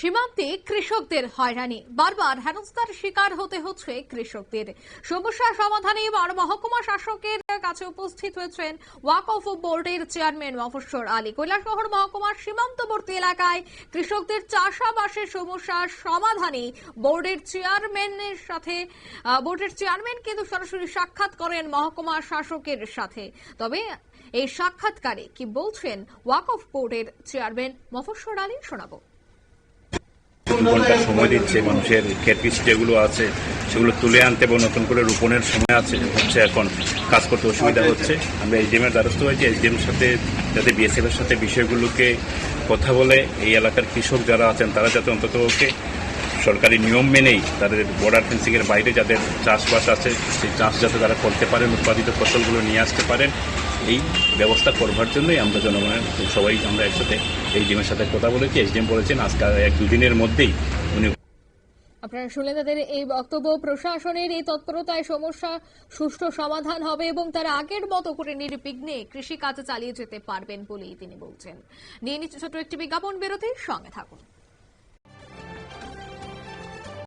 সীমান্তে কৃষকদের হয়রানি, বারবার হেনস্থার শিকার হতে হচ্ছে কৃষকদের। সমস্যা সমাধানে এবার মহকুমা শাসকের কাছে উপস্থিত হয়েছেন ওয়াকফ বোর্ডের চেয়ারম্যান মফস্বর আলী। কৈলাসহর মহকুমার সীমান্তবর্তী এলাকায় কৃষকদের চাষাবাসের সমস্যার সমাধানে বোর্ডের চেয়ারম্যান কিন্তু সরাসরি সাক্ষাৎ করেন মহকুমা শাসকের সাথে। তবে এই সাক্ষাৎকারে কি বলছেন ওয়াকফ বোর্ডের চেয়ারম্যান মফস্বর আলী, শোনাবো। 2 ঘন্টা সময় দিচ্ছে, মানুষের ক্ষেত যেগুলো আছে সেগুলো তুলে আনতে এবং নতুন করে রোপণের সময় হচ্ছে, এখন কাজ করতে অসুবিধা হচ্ছে। আমরা এসডিএম এর দ্বারস্থ হয়েছি, এসডিএম এর সাথে যাতে বিএসএফ এর সাথে বিষয়গুলোকে কথা বলে এই এলাকার কৃষক যারা আছেন তারা যাতে অন্তত সরকারি নিয়ম মেনেই তাদের বর্ডার ফেন্সিং এর বাইরে যাদের চাষবাস আছে সেই চাষ যাতে তারা করতে পারেন, উৎপাদিত ফসলগুলো নিয়ে আসতে পারেন, এই ব্যবস্থা করবার জন্যই আমরা জনগণের সবাই আমরা একসাথে এসডিএম এর সাথে কথা বলেছি। এসডিএম বলেছেন আজকে 1-2 দিনের মধ্যেই উনি। আপনারা শুনলেন তাদের এই বক্তব্য। প্রশাসনের এই তৎপরতায় সমস্যা সুষ্ঠু সমাধান হবে এবং তারা আগের মতো করে নির্বিঘ্নে কৃষি কাজ চালিয়ে যেতে পারবেন বলেই তিনি বলছেন। নিয়ে নিচ্ছে ছোট একটি বিজ্ঞাপন বিরতির সঙ্গে থাকুন।